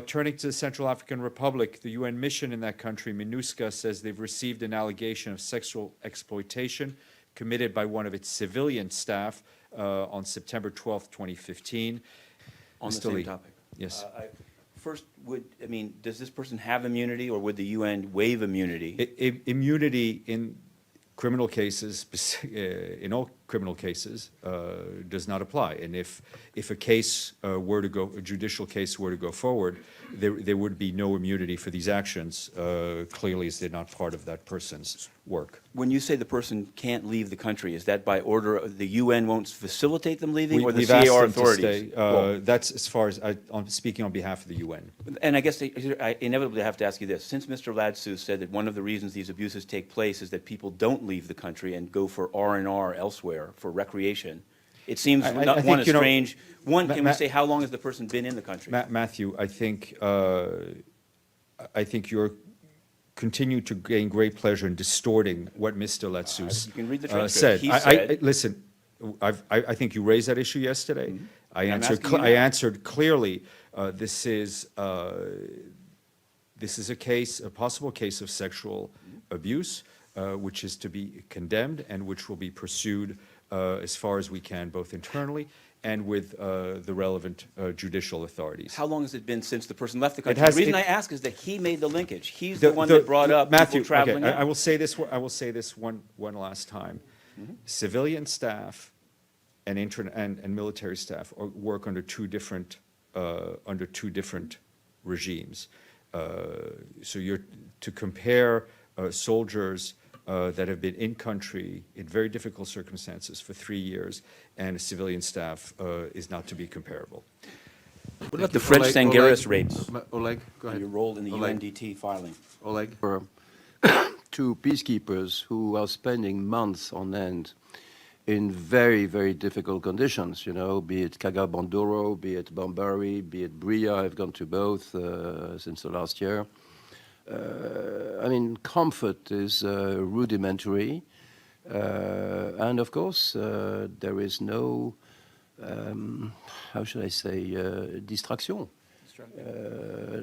Turning to the Central African Republic, the UN mission in that country, MINUSCA, says they've received an allegation of sexual exploitation committed by one of its civilian staff on September 12th, 2015. On the Mr. same Lee. topic. Yes. First, does this person have immunity, or would the UN waive immunity? Immunity in criminal cases, in all criminal cases, does not apply. And if a case were to go, a judicial case were to go forward, there would be no immunity for these actions, clearly as they're not part of that person's work. When you say the person can't leave the country, is that by order of the UN won't facilitate them leaving, or the We've asked CAR them to authorities? stay. That's as far as I'm speaking on behalf of the UN. And I guess I inevitably have to ask you this. Since Mr. Ladsous said that one of the reasons these abuses take place is that people don't leave the country and go for R&R elsewhere for recreation, it seems, strange. Can we say how long has the person been in the country? Matthew, I think you're continue to gain great pleasure in distorting what Mr. Ladsous You can read the transcript. said. He said. Listen, I think you raised that issue yesterday. Mm-hmm. I answered clearly. This is a case, a possible case of sexual abuse, which is to be condemned and which will be pursued as far as we can, both internally and with the relevant judicial authorities. How long has it been since the person left the country? The reason I ask is that he made the linkage. He's the one that brought up Matthew, people traveling okay, out. I will say this one last time. Mm-hmm. Civilian staff and military staff work under two different regimes. So you're to compare soldiers that have been in country in very difficult circumstances for 3 years, and a civilian staff is not to be comparable. What about the French Sangaris rapes? Oleg, go And ahead. your role in the Oleg. UNDT filing? Oleg. To peacekeepers who are spending months on end in very, very difficult conditions, you know, be it Kagabandoro, be it Bambari, be it Bria. I've gone to both since the last year. I mean, comfort is rudimentary. And of course, there is no, how should I say, distraction.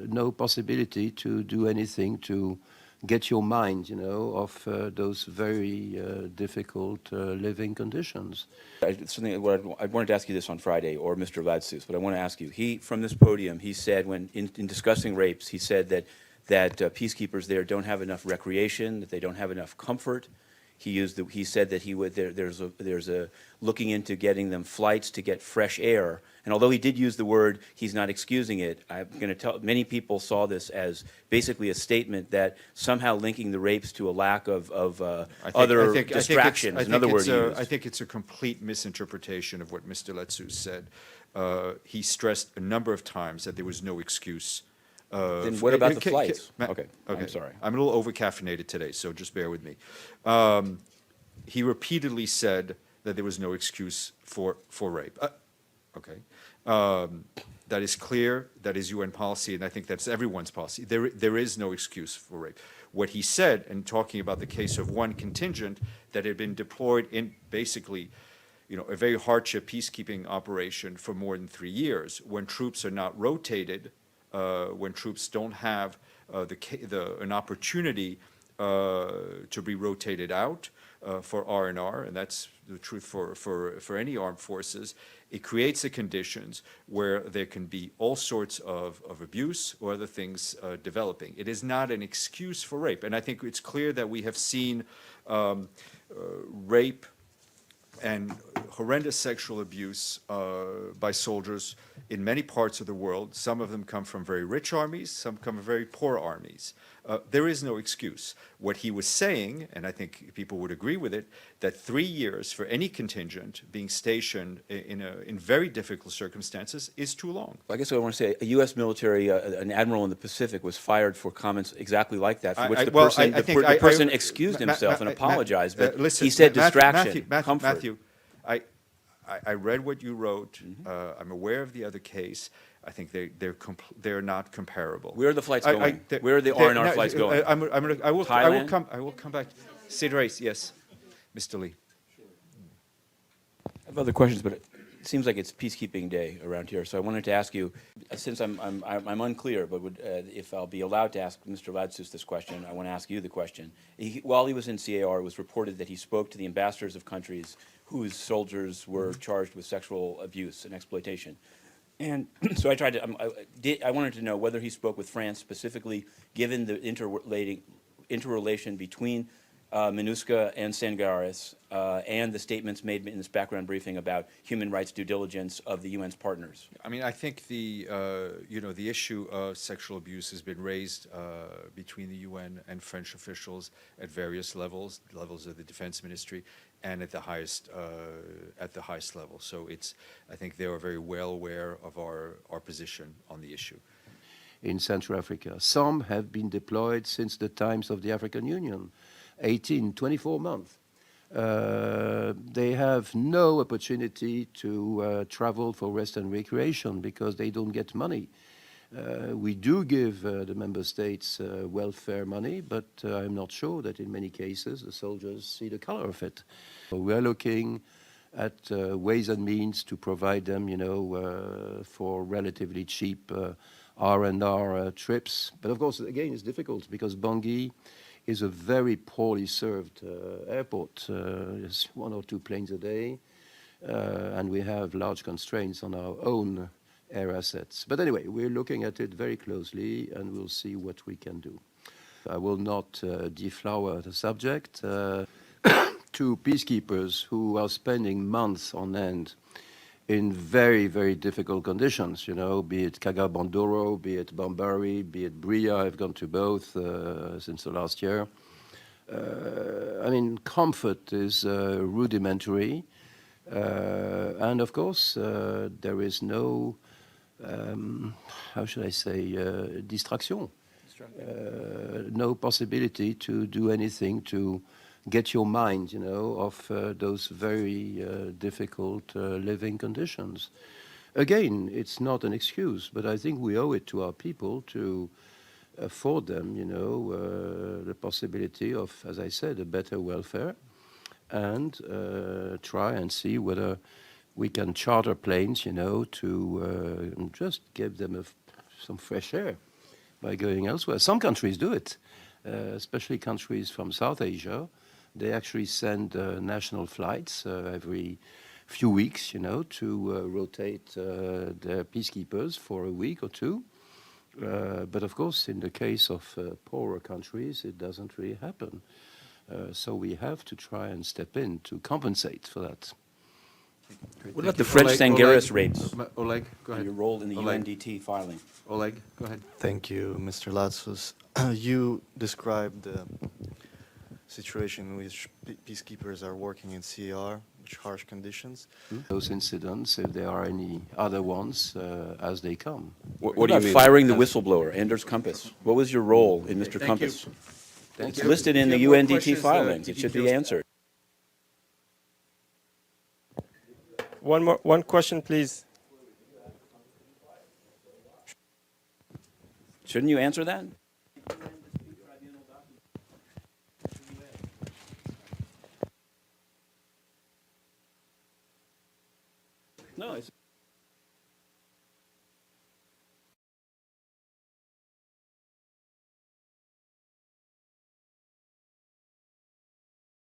No possibility to do anything to get your mind, you know, off those very difficult living conditions. I wanted to ask you this on Friday, or Mr. Ladsous, but I want to ask you. From this podium, he said, when in discussing rapes, he said that peacekeepers there don't have enough recreation, that they don't have enough comfort. He said that there's a looking into getting them flights to get fresh air. And although he did use the word, he's not excusing it. I'm going to tell, many people saw this as basically a statement that somehow linking the rapes to a lack of other distractions. In other words, I think it's a complete misinterpretation of what Mr. Ladsous said. He stressed a number of times that there was no excuse. Then what about the flights? Okay, I'm sorry. I'm a little over-caffeinated today, so just bear with me. He repeatedly said that there was no excuse for rape. Okay. That is clear. That is UN policy, and I think that's everyone's policy. There is no excuse for rape. What he said, and talking about the case of one contingent that had been deployed in basically, you know, a very hardship peacekeeping operation for more than 3 years, when troops are not rotated, when troops don't have an opportunity to be rotated out for R&R, and that's the truth for any armed forces, it creates the conditions where there can be all sorts of abuse or other things developing. It is not an excuse for rape, and I think it's clear that we have seen rape and horrendous sexual abuse by soldiers in many parts of the world. Some of them come from very rich armies, some come from very poor armies. There is no excuse. What he was saying, and I think people would agree with it, that 3 years for any contingent being stationed in very difficult circumstances is too long. I guess what I want to say, a U.S. military, an admiral in the Pacific was fired for comments exactly like that, for which the person excused himself and apologized, but listen, he said distraction, comfort. Matthew, I read what you wrote. I'm aware of the other case. I think they're not comparable. Where are the flights going? Where are the R&R flights going? I will come back. Sid Race, yes, Mr. Lee. I have other questions, but seems like it's peacekeeping day around here, so I wanted to ask you, since I'm unclear, but if I'll be allowed to ask Mr. Ladsous this question, I want to ask you the question. While he was in CAR, it was reported that he spoke to the ambassadors of countries whose soldiers were charged with sexual abuse and exploitation. And so I tried to, I wanted to know whether he spoke with France specifically, given the interrelation between MINUSCA and Sangaris, and the statements made in this background briefing about human rights due diligence of the UN's partners. I mean, I think the the issue of sexual abuse has been raised between the UN and French officials at various levels of the defense ministry, and at the highest level. So I think they are very well aware of our position on the issue. In Central Africa, some have been deployed since the times of the African Union, 18, 24 months. They have no opportunity to travel for rest and recreation because they don't get money. We do give the member states welfare money, but I'm not sure that in many cases the soldiers see the color of it. We're looking at ways and means to provide them, for relatively cheap R&R trips. But of course, again, it's difficult because Bangui is a very poorly served airport. There's 1 or 2 planes a day, and we have large constraints on our own air assets. But anyway, we're looking at it very closely, and we'll see what we can do. I will not deflower the subject. To peacekeepers who are spending months on end in very, very difficult conditions, be it Kaga-Bandoro, be it Bambari, be it Bria. I've gone to both since the last year. I mean, comfort is rudimentary. And of course, there is no, how should I say, distraction. No possibility to do anything to get your mind, off those very difficult living conditions. Again, it's not an excuse, but I think we owe it to our people to afford them, the possibility of, as I said, a better welfare, and try and see whether we can charter planes, to just give them some fresh air by going elsewhere. Some countries do it, especially countries from South Asia. They actually send national flights every few weeks, to rotate their peacekeepers for a week or 2. But of course, in the case of poorer countries, it doesn't really happen. So we have to try and step in to compensate for that. What about the French Sangaris rapes? Oleg, go And ahead. your role in the Oleg. UNDT filing? Oleg, go ahead. Thank you, Mr. Ladsous. You described the situation in which peacekeepers are working in CAR, which harsh conditions. Those incidents, if there are any other ones, as they come. What do you mean? Firing the whistleblower, Anders Kompass. What was your role in Mr. Kompass? It's listed in the UNDT filings. It should be answered. One question, please. Shouldn't you answer that? No, it's